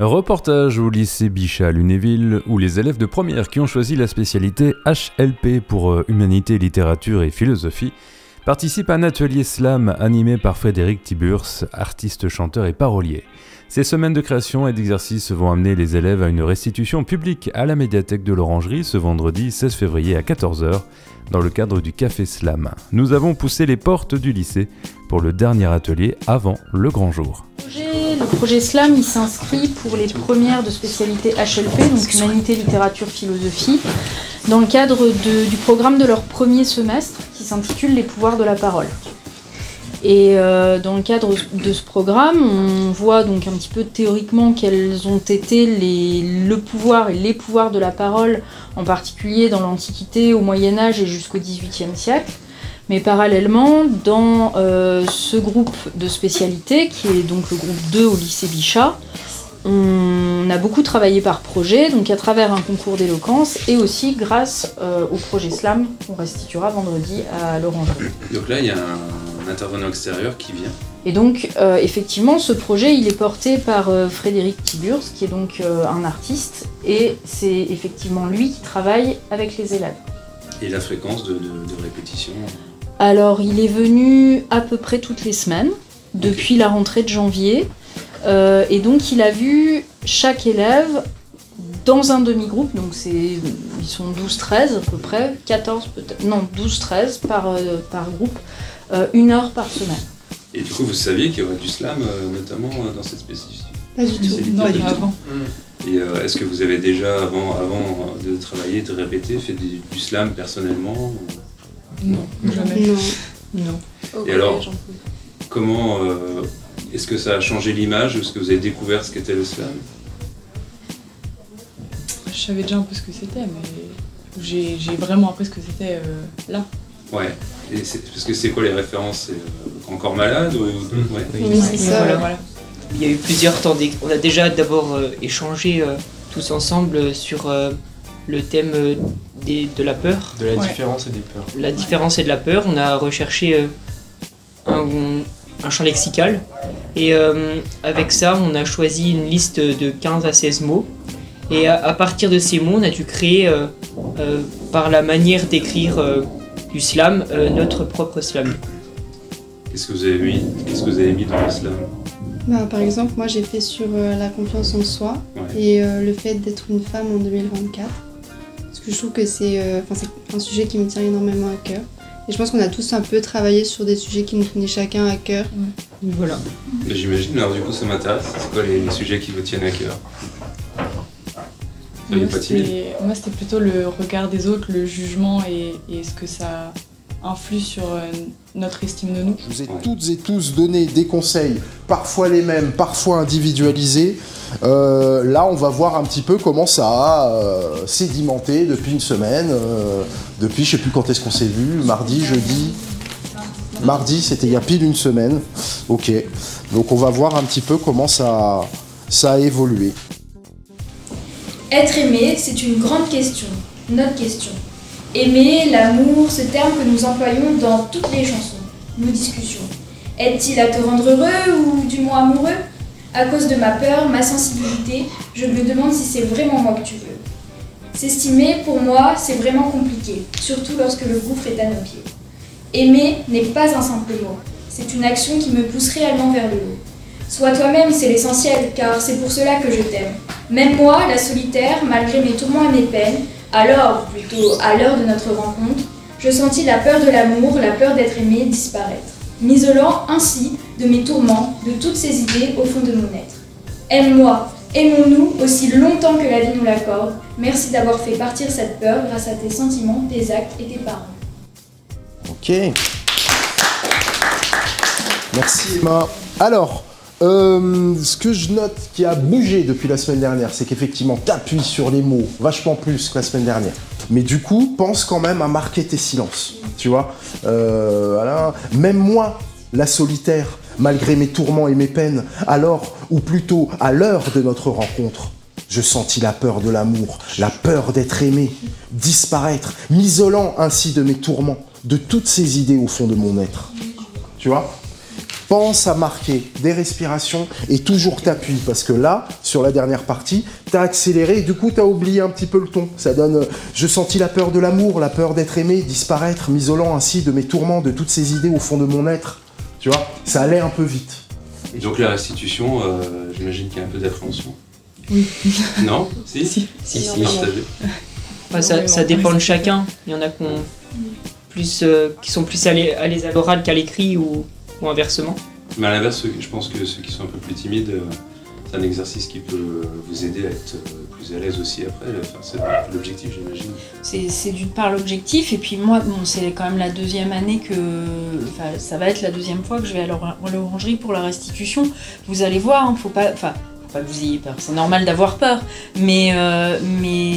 Reportage au lycée Bichat à Lunéville, où les élèves de première qui ont choisi la spécialité HLP pour Humanité, Littérature et Philosophie participent à un atelier slam animé par Frédéric Tiburce, artiste, chanteur et parolier. Ces semaines de création et d'exercice vont amener les élèves à une restitution publique à la médiathèque de l'Orangerie ce vendredi 16 février à 14h dans le cadre du Café Slam. Nous avons poussé les portes du lycée pour le dernier atelier avant le grand jour. Le projet Slam, il s'inscrit pour les premières de spécialité HLP, donc Humanité, Littérature, Philosophie, dans le cadre du programme de leur premier semestre qui s'intitule Les pouvoirs de la parole. Et dans le cadre de ce programme, on voit donc un petit peu théoriquement quels ont été le pouvoir et les pouvoirs de la parole, en particulier dans l'Antiquité, au Moyen-Âge et jusqu'au XVIIIe siècle. Mais parallèlement, dans ce groupe de spécialité, qui est donc le groupe 2 au lycée Bichat, on a beaucoup travaillé par projet, donc à travers un concours d'éloquence et aussi grâce au projet Slam qu'on restituera vendredi à l'Orangerie. Donc là, il y a un intervenant extérieur qui vient. Et donc, effectivement, ce projet, il est porté par Frédéric Tiburce, qui est donc un artiste, et c'est effectivement lui qui travaille avec les élèves. Et la fréquence de répétition? Alors, il est venu à peu près toutes les semaines, depuis la rentrée de janvier. Et donc, il a vu chaque élève dans un demi-groupe, donc ils sont 12-13 à peu près, 14 peut-être, non 12-13 par groupe, 1 heure par semaine. Et du coup, vous saviez qu'il y aurait du slam, notamment dans cette spécificité? Pas du tout, non, pas avant. Et est-ce que vous avez déjà, avant de travailler, de répéter, fait du slam personnellement? Non, jamais. Non. Et alors, comment est-ce que ça a changé l'image? Est-ce que vous avez découvert ce qu'était le slam? Je savais déjà un peu ce que c'était, mais j'ai vraiment appris ce que c'était là. Ouais. Et parce que c'est quoi les références? C'est Encore malade ou... Ouais. Oui, c'est ça. Voilà. Il y a eu plusieurs temps. On a déjà d'abord échangé tous ensemble sur le thème de la peur. De la différence et des peurs. La différence et de la peur. On a recherché un champ lexical. Et avec ça, on a choisi une liste de 15 à 16 mots. Et à partir de ces mots, on a dû créer, par la manière d'écrire du slam, notre propre slam. Qu'est-ce que vous avez mis dans le slam? Par exemple, moi j'ai fait sur la confiance en soi et le fait d'être une femme en 2024. Parce que je trouve que c'est un sujet qui me tient énormément à cœur. Et je pense qu'on a tous un peu travaillé sur des sujets qui nous tenaient chacun à cœur. Voilà. J'imagine, alors du coup ça m'intéresse. C'est quoi les sujets qui vous tiennent à cœur? Moi c'était plutôt le regard des autres, le jugement et ce que ça influe sur notre estime de nous. Je vous ai toutes et tous donné des conseils, parfois les mêmes, parfois individualisés. Là, on va voir un petit peu comment ça a sédimenté depuis une semaine. Depuis, je sais plus quand est-ce qu'on s'est vu, mardi, jeudi. Mardi, c'était il y a pile une semaine. Ok. Donc on va voir un petit peu comment ça a évolué. Être aimé, c'est une grande question, notre question. Aimer, l'amour, ce terme que nous employons dans toutes les chansons, nos discussions. Aide-t-il à te rendre heureux ou du moins amoureux? À cause de ma peur, ma sensibilité, je me demande si c'est vraiment moi que tu veux. S'estimer, pour moi, c'est vraiment compliqué, surtout lorsque le gouffre est à nos pieds. Aimer n'est pas un simple mot, c'est une action qui me pousse réellement vers le haut. Sois toi-même, c'est l'essentiel, car c'est pour cela que je t'aime. Même moi, la solitaire, malgré mes tourments et mes peines, alors, plutôt à l'heure de notre rencontre, je sentis la peur de l'amour, la peur d'être aimé disparaître, m'isolant ainsi de mes tourments, de toutes ces idées au fond de mon être. Aime-moi, aimons-nous aussi longtemps que la vie nous l'accorde. Merci d'avoir fait partir cette peur grâce à tes sentiments, tes actes et tes paroles. Ok. Merci Emma. Alors, ce que je note qui a bougé depuis la semaine dernière, c'est qu'effectivement, t'appuies sur les mots vachement plus que la semaine dernière. Mais du coup, pense quand même à marquer tes silences, tu vois. Voilà. Même moi, la solitaire, malgré mes tourments et mes peines, alors, ou plutôt à l'heure de notre rencontre, je sentis la peur de l'amour, la peur d'être aimé, disparaître, m'isolant ainsi de mes tourments, de toutes ces idées au fond de mon être. Tu vois ? pense à marquer des respirations et toujours t'appuies. Parce que là, sur la dernière partie, t'as accéléré et du coup, t'as oublié un petit peu le ton. Ça donne « Je sentis la peur de l'amour, la peur d'être aimé, disparaître, m'isolant ainsi de mes tourments, de toutes ces idées au fond de mon être. » Tu vois, ça allait un peu vite. Et donc la restitution, j'imagine qu'il y a un peu d'appréhension. Oui. Non? Si. Si. Partagé. Bah, ça dépend de chacun. Il y en a qui sont plus à l'aise à l'oral qu'à l'écrit ou inversement. Mais à l'inverse, je pense que ceux qui sont un peu plus timides, c'est un exercice qui peut vous aider à être plus à l'aise aussi après. Enfin, c'est l'objectif, j'imagine. C'est d'une part l'objectif, et puis moi, bon, c'est quand même la deuxième année que... Enfin, ça va être la deuxième fois que je vais à l'orangerie pour la restitution. Vous allez voir, hein, faut pas que vous ayez peur. C'est normal d'avoir peur, mais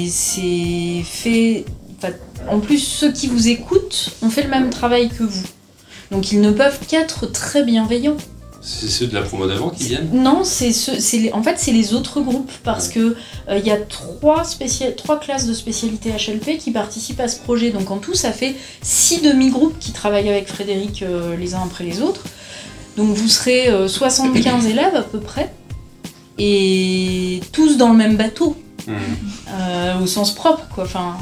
c'est fait... En plus, ceux qui vous écoutent ont fait le même travail que vous. Donc ils ne peuvent qu'être très bienveillants. C'est ceux de la promo d'avant qui viennent? Non, en fait, c'est les autres groupes, parce que y a trois classes de spécialité HLP qui participent à ce projet. Donc en tout, ça fait 6 demi-groupes qui travaillent avec Frédéric les uns après les autres. Donc vous serez 75 élèves à peu près, et tous dans le même bateau, au sens propre, quoi. Enfin,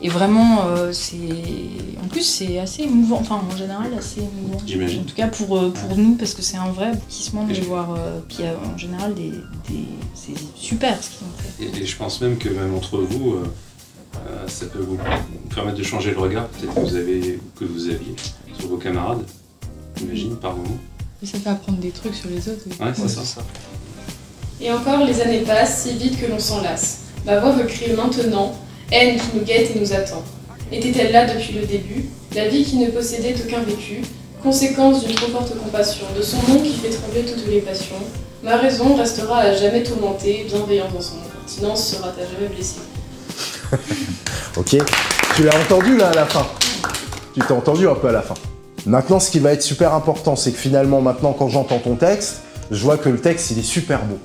et vraiment, en plus, c'est assez émouvant. Enfin, en général, assez émouvant. J'imagine. En tout cas pour nous, parce que c'est un vrai aboutissement de les voir. Puis en général, c'est super ce qu'ils ont fait. Et je pense même que même entre vous, ça peut vous permettre de changer le regard peut-être que vous aviez sur vos camarades, j'imagine, par moment. Et ça fait apprendre des trucs sur les autres. Oui. Ouais, c'est ça. Et encore, les années passent si vite que l'on s'en lasse. Ma voix veut crier maintenant, haine qui nous guette et nous attend. Était-elle là depuis le début, la vie qui ne possédait aucun vécu, conséquence d'une trop forte compassion, de son nom qui fait trembler toutes les passions? Ma raison restera à jamais tourmentée, bienveillante dans son impertinence, sera à jamais blessée. Ok, tu l'as entendu là à la fin. Tu t'es entendu un peu à la fin. Maintenant, ce qui va être super important, c'est que finalement, maintenant, quand j'entends ton texte, je vois que le texte, il est super beau.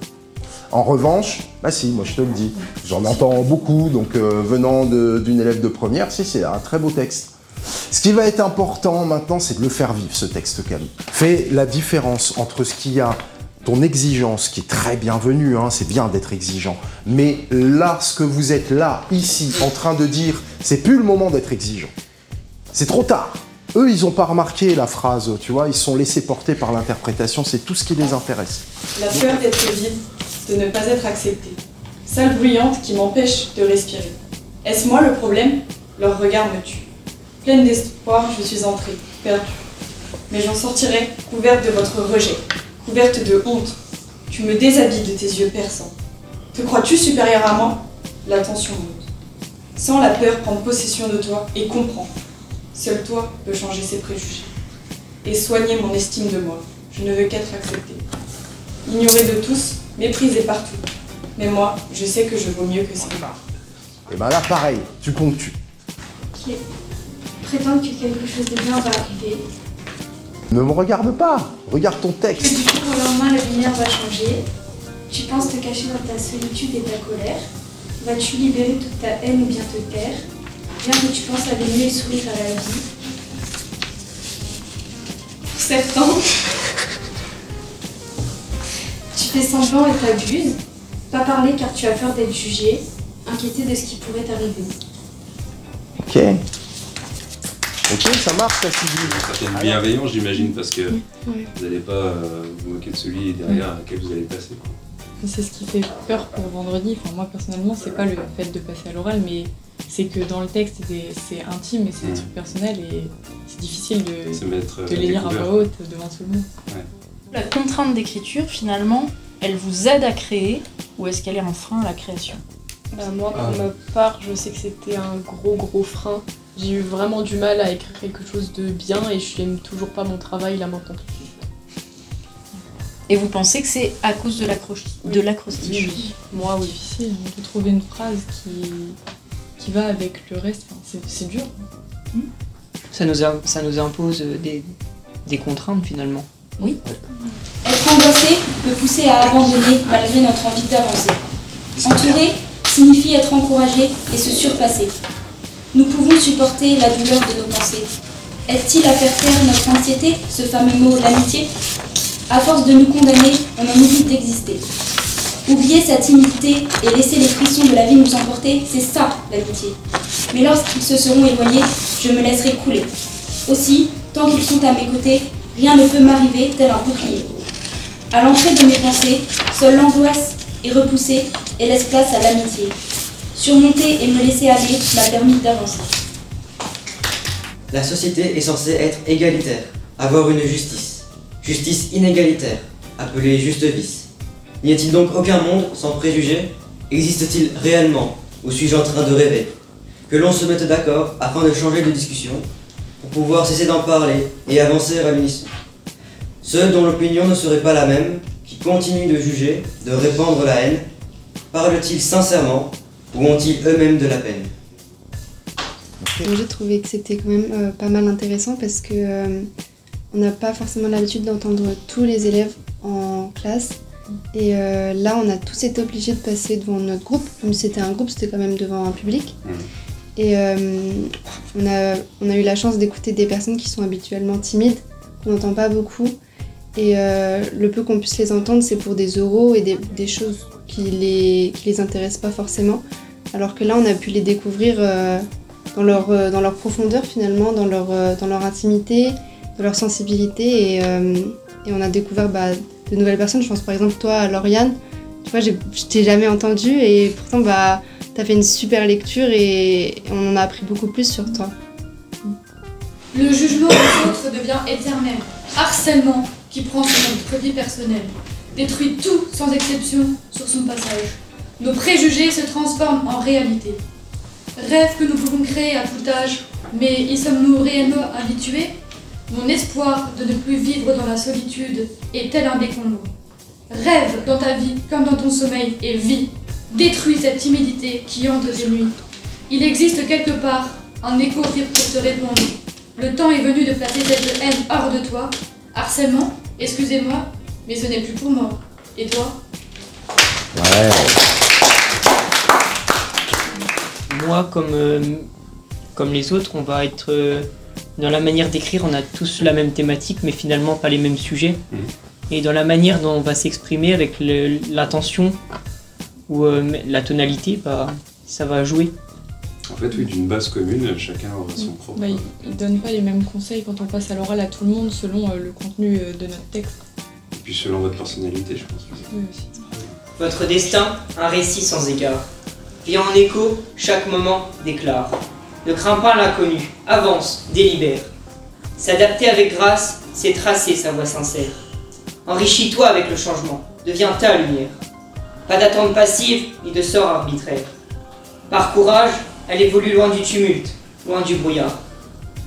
En revanche, bah si, moi je te le dis, j'en entends beaucoup, donc venant d'une élève de première, si, c'est un très beau texte. Ce qui va être important maintenant, c'est de le faire vivre, ce texte, Camille. Fais la différence entre ce qu'il y a, ton exigence, qui est très bienvenue, hein, c'est bien d'être exigeant, mais là, ce que vous êtes là, ici, en train de dire, c'est plus le moment d'être exigeant. C'est trop tard. Eux, ils n'ont pas remarqué la phrase, tu vois, ils sont laissés porter par l'interprétation, c'est tout ce qui les intéresse. La peur d'être vide, de ne pas être accepté. Salle bruyante qui m'empêche de respirer. Est-ce moi le problème? Leur regard me tue. Pleine d'espoir, je suis entrée, perdue. Mais j'en sortirai couverte de votre rejet, couverte de honte. Tu me déshabilles de tes yeux perçants. Te crois-tu supérieur à moi? La tension monte. Sens la peur prendre possession de toi et comprends. Seul toi peux changer ses préjugés. Et soigner mon estime de moi. Je ne veux qu'être acceptée. Ignorée de tous, méprisée partout. Mais moi, je sais que je vaux mieux que ça. Et ben là, pareil, tu ponctues. Ok. Prétendre que quelque chose de bien va arriver. Ne me regarde pas, regarde ton texte. Que du jour au lendemain, la lumière va changer. Tu penses te cacher dans ta solitude et ta colère. Vas-tu libérer toute ta haine ou bien te taire? Bien que tu penses à donner le sourire à la vie. Pour certains, tu fais semblant et t'abuses. Pas parler car tu as peur d'être jugé. Inquiété de ce qui pourrait t'arriver. Ok. Ok, ça marche, ça, Sylvie. Une certaine bienveillance, j'imagine, parce que vous n'allez pas vous moquer de celui derrière lequel vous allez passer. C'est ce qui fait peur pour vendredi. Enfin, moi, personnellement, c'est pas le fait de passer à l'oral, mais c'est que dans le texte, c'est intime et c'est des trucs personnels et c'est difficile de les lire à voix haute devant tout le monde. Ouais. La contrainte d'écriture, finalement, elle vous aide à créer ou est-ce qu'elle est un frein à la création? Moi, pour ma part, je sais que c'était un gros frein. J'ai eu vraiment du mal à écrire quelque chose de bien et je n'aime toujours pas mon travail là maintenant. Et vous pensez que c'est à cause de l'acrostiche? Oui. Moi, oui. C'est difficile de trouver une phrase qui va avec le reste. Enfin, c'est dur. Ça nous impose des contraintes finalement. Oui. Être angoissé peut pousser à abandonner malgré notre envie d'avancer. Entourer signifie être encouragé et se surpasser. Nous pouvons supporter la douleur de nos pensées. Est-il à faire taire notre anxiété, ce fameux mot l'amitié? À force de nous condamner, on en oublie d'exister. Oublier sa timidité et laisser les frissons de la vie nous emporter, c'est ça l'amitié. Mais lorsqu'ils se seront éloignés, je me laisserai couler. Aussi, tant qu'ils sont à mes côtés, rien ne peut m'arriver tel un bouclier. À l'entrée de mes pensées, seule l'angoisse est repoussée et laisse place à l'amitié. Surmonter et me laisser aller m'a permis d'avancer. La société est censée être égalitaire, avoir une justice. Justice inégalitaire, appelée juste vice. N'y a-t-il donc aucun monde sans préjugés? Existe-t-il réellement, ou suis-je en train de rêver? Que l'on se mette d'accord afin de changer de discussion, pour pouvoir cesser d'en parler et avancer à l'unisson. Ceux dont l'opinion ne serait pas la même, qui continuent de juger, de répandre la haine, parlent-ils sincèrement ou ont-ils eux-mêmes de la peine? J'ai trouvé que c'était quand même pas mal intéressant parce que on n'a pas forcément l'habitude d'entendre tous les élèves en classe. Et là, on a tous été obligés de passer devant notre groupe. Même si c'était un groupe, c'était quand même devant un public. Et on a eu la chance d'écouter des personnes qui sont habituellement timides, qu'on n'entend pas beaucoup. Et le peu qu'on puisse les entendre, c'est pour des oraux et des choses qui les intéressent pas forcément. Alors que là, on a pu les découvrir dans leur profondeur finalement, dans leur intimité, dans leur sensibilité. Et on a découvert de nouvelles personnes. Je pense par exemple toi, Lauriane, tu vois, je t'ai jamais entendue et pourtant t'as fait une super lecture et on en a appris beaucoup plus sur toi. Le jugement des autres devient éternel. Harcèlement qui prend sur notre vie personnelle. Détruit tout sans exception sur son passage. Nos préjugés se transforment en réalité. Rêve que nous pouvons créer à tout âge, mais y sommes-nous réellement habitués? Mon espoir de ne plus vivre dans la solitude est tel un décombro. Rêve dans ta vie comme dans ton sommeil et vis. Détruis cette timidité qui hante tes nuits. Il existe quelque part un écho pour te répondre. Le temps est venu de placer cette haine hors de toi. Harcèlement, excusez-moi, mais ce n'est plus pour moi. Et toi? Ouais. Moi, comme les autres, on va être... dans la manière d'écrire, on a tous la même thématique, mais finalement pas les mêmes sujets. Et dans la manière dont on va s'exprimer, avec l'intention ou la tonalité, ça va jouer. En fait, oui, d'une base commune, chacun aura son propre... Ils ne donnent pas les mêmes conseils quand on passe à l'oral à tout le monde selon le contenu de notre texte. Et puis selon votre personnalité, je pense. Oui, aussi. Votre destin, un récit sans égard. Vient en écho, chaque moment déclare. Ne crains pas l'inconnu, avance, délibère. S'adapter avec grâce, c'est tracer sa voix sincère. Enrichis-toi avec le changement, deviens ta lumière. Pas d'attente passive, ni de sort arbitraire. Par courage, elle évolue loin du tumulte, loin du brouillard.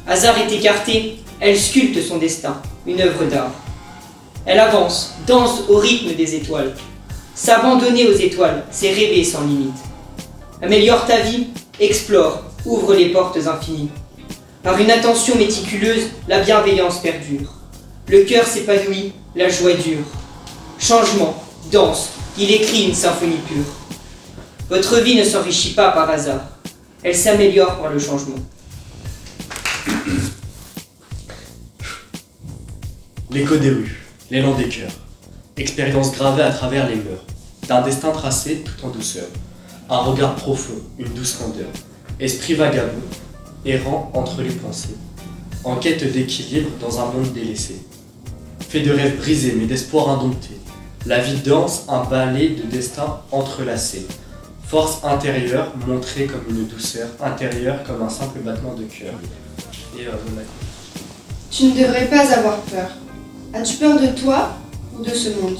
Hasard est écarté, elle sculpte son destin, une œuvre d'art. Elle avance, danse au rythme des étoiles. S'abandonner aux étoiles, c'est rêver sans limite. Améliore ta vie, explore, ouvre les portes infinies. Par une attention méticuleuse, la bienveillance perdure. Le cœur s'épanouit, la joie dure. Changement, danse, il écrit une symphonie pure. Votre vie ne s'enrichit pas par hasard. Elle s'améliore par le changement. L'écho des rues, l'élan des cœurs. Expérience gravée à travers les mœurs. D'un destin tracé tout en douceur. Un regard profond, une douce candeur. Esprit vagabond, errant entre les pensées. En quête d'équilibre dans un monde délaissé. Fait de rêves brisés mais d'espoir indompté. La vie danse un ballet de destin entrelacé. Force intérieure montrée comme une douceur, intérieure comme un simple battement de cœur. Et Tu ne devrais pas avoir peur. As-tu peur de toi ou de ce monde?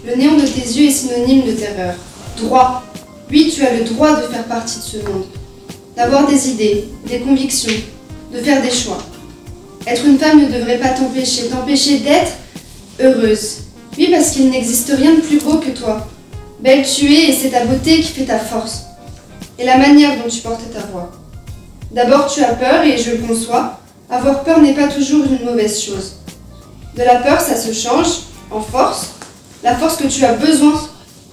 Le néant de tes yeux est synonyme de terreur. Droit. Oui, tu as le droit de faire partie de ce monde. D'avoir des idées, des convictions, de faire des choix. Être une femme ne devrait pas t'empêcher d'être heureuse. Oui, parce qu'il n'existe rien de plus beau que toi. Belle tu es et c'est ta beauté qui fait ta force. Et la manière dont tu portes ta voix. D'abord tu as peur et je le conçois. Avoir peur n'est pas toujours une mauvaise chose. De la peur, ça se change en force. La force que tu as besoin.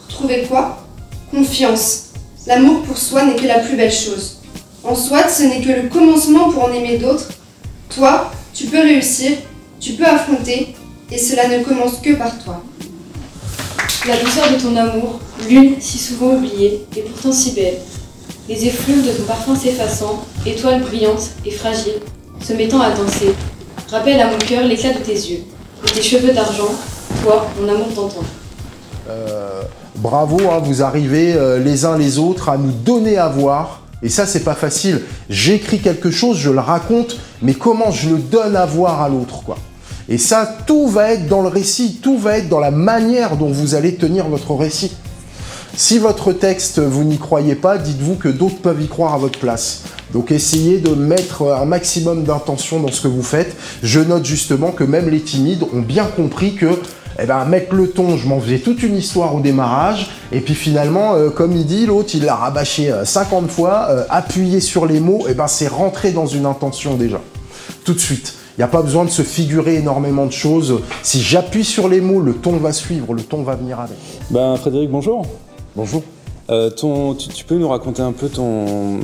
Trouver quoi? Confiance. L'amour pour soi n'est que la plus belle chose. En soi, ce n'est que le commencement pour en aimer d'autres. Toi, tu peux réussir, tu peux affronter, Et cela ne commence que par toi. La douceur de ton amour, lune si souvent oubliée, et pourtant si belle. Les effluves de ton parfum s'effaçant, étoile brillante et fragile, se mettant à danser, rappellent à mon cœur l'éclat de tes yeux, et tes cheveux d'argent, toi, mon amour d'antan. Bravo, hein, vous arrivez les uns les autres à nous donner à voir. Et ça, c'est pas facile. J'écris quelque chose, je le raconte, mais comment je le donne à voir à l'autre, quoi. Et ça, tout va être dans le récit, tout va être dans la manière dont vous allez tenir votre récit. Si votre texte, vous n'y croyez pas, dites-vous que d'autres peuvent y croire à votre place. Donc essayez de mettre un maximum d'intention dans ce que vous faites. Je note justement que même les timides ont bien compris que mettre le ton, je m'en faisais toute une histoire au démarrage, et puis finalement, comme il dit, l'autre, il l'a rabâché 50 fois, appuyer sur les mots, c'est rentré dans une intention déjà, tout de suite. Il n'y a pas besoin de se figurer énormément de choses. Si j'appuie sur les mots, le ton va suivre, le ton va venir avec. Frédéric, bonjour. Bonjour. Tu peux nous raconter un peu ton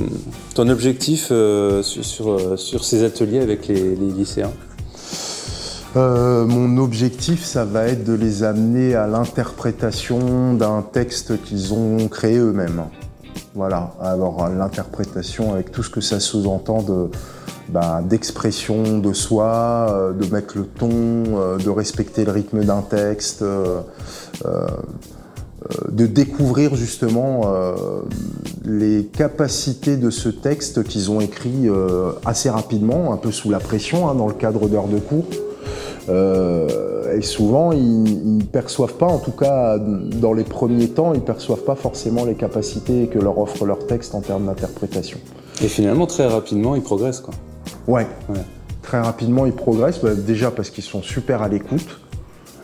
objectif sur ces ateliers avec les lycéens? Mon objectif, ça va être de les amener à l'interprétation d'un texte qu'ils ont créé eux-mêmes. Voilà, alors l'interprétation avec tout ce que ça sous-entend d'expression de soi, de mettre le ton, de respecter le rythme d'un texte, de découvrir justement les capacités de ce texte qu'ils ont écrit assez rapidement, un peu sous la pression, dans le cadre d'heures de cours. Et souvent, ils ne perçoivent pas, en tout cas dans les premiers temps, ils ne perçoivent pas forcément les capacités que leur offre leur texte en termes d'interprétation. Et finalement, très rapidement, ils progressent, quoi. Ouais. Très rapidement, ils progressent, déjà parce qu'ils sont super à l'écoute.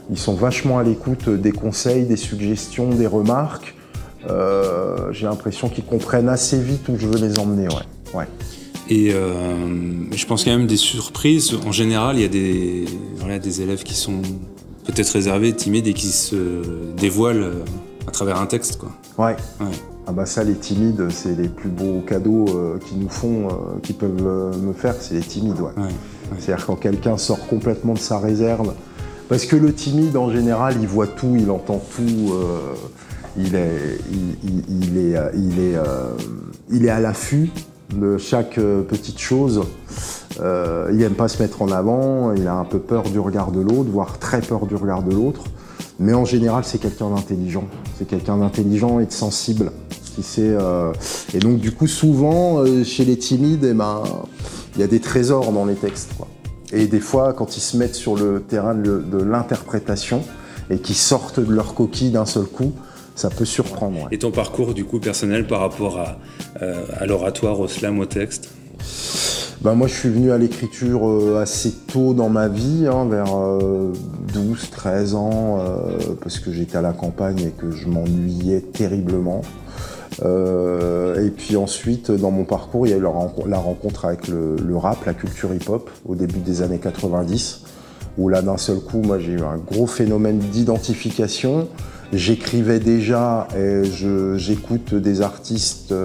Ils sont vachement à l'écoute des conseils, des suggestions, des remarques. J'ai l'impression qu'ils comprennent assez vite où je veux les emmener, ouais. Et je pense qu'il y a même des surprises. En général, il y a des élèves qui sont peut-être réservés, timides et qui se dévoilent à travers un texte, quoi. Ouais. Ah ça, les timides, c'est les plus beaux cadeaux qu'ils nous font, qu'ils peuvent me faire, c'est les timides, ouais. C'est-à-dire quand quelqu'un sort complètement de sa réserve, parce que le timide, en général, il voit tout, il entend tout, il est à l'affût de chaque petite chose. Il n'aime pas se mettre en avant, il a un peu peur du regard de l'autre, voire très peur du regard de l'autre. Mais en général, c'est quelqu'un d'intelligent. C'est quelqu'un d'intelligent et de sensible. Et donc, du coup, souvent, chez les timides, il y a des trésors dans les textes, quoi. Et des fois, quand ils se mettent sur le terrain de l'interprétation et qu'ils sortent de leur coquille d'un seul coup, ça peut surprendre. Ouais. Et ton parcours, du coup, personnel par rapport à l'oratoire, au slam, au texte? Moi, je suis venu à l'écriture assez tôt dans ma vie, vers 12, 13 ans, parce que j'étais à la campagne et que je m'ennuyais terriblement. Et puis ensuite, dans mon parcours, il y a eu la rencontre avec le rap, la culture hip-hop, au début des années 90, où là, d'un seul coup, moi, j'ai eu un gros phénomène d'identification. J'écrivais déjà et j'écoute des artistes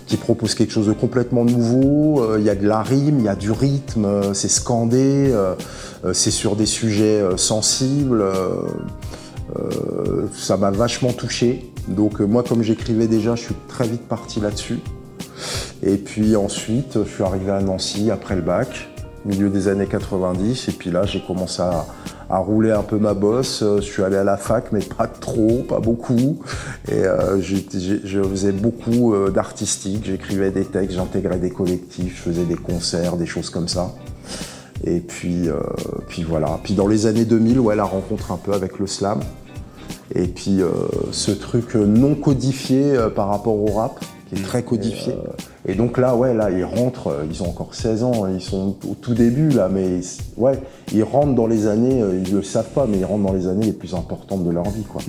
qui proposent quelque chose de complètement nouveau. Il y a de la rime, il y a du rythme, c'est scandé, c'est sur des sujets sensibles. Ça m'a vachement touché. Donc moi, comme j'écrivais déjà, je suis très vite parti là-dessus. Et puis ensuite, je suis arrivé à Nancy après le bac, milieu des années 90. Et puis là, j'ai commencé à rouler un peu ma bosse. Je suis allé à la fac, mais pas trop, pas beaucoup. Et je faisais beaucoup d'artistique. J'écrivais des textes, j'intégrais des collectifs, je faisais des concerts, des choses comme ça. Et puis voilà. Puis dans les années 2000, la rencontre un peu avec le slam. Et puis ce truc non codifié par rapport au rap, qui est très codifié. Et donc là, ils rentrent, ils ont encore 16 ans, ils sont au tout début là, mais ils rentrent dans les années, ils ne le savent pas, mais ils rentrent dans les années les plus importantes de leur vie, quoi.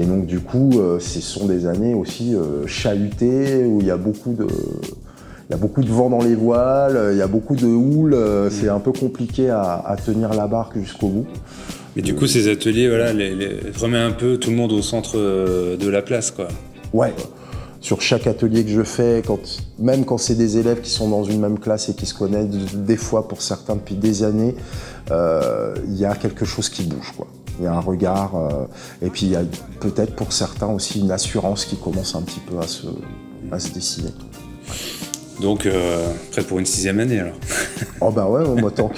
Et donc du coup, ce sont des années aussi chahutées, où il y a beaucoup de vent dans les voiles, il y a beaucoup de houle, c'est un peu compliqué à tenir la barque jusqu'au bout. Mais du coup, ces ateliers, remet un peu tout le monde au centre de la place, quoi. Ouais. sur chaque atelier que je fais, même quand c'est des élèves qui sont dans une même classe et qui se connaissent des fois pour certains depuis des années, il y a quelque chose qui bouge, quoi. Il y a un regard, et puis il y a peut-être pour certains aussi une assurance qui commence un petit peu à se dessiner. Donc, prêt pour une 6e année alors? Oh bah ouais, moi tant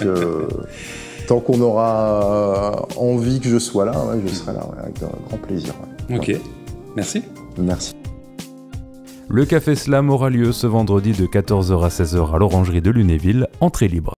qu'on aura envie que je sois là, ouais, je serai là, ouais, avec grand plaisir. Ouais. Ok, merci. Merci. Le Café Slam aura lieu ce vendredi de 14h à 16h à l'Orangerie de Lunéville, entrée libre.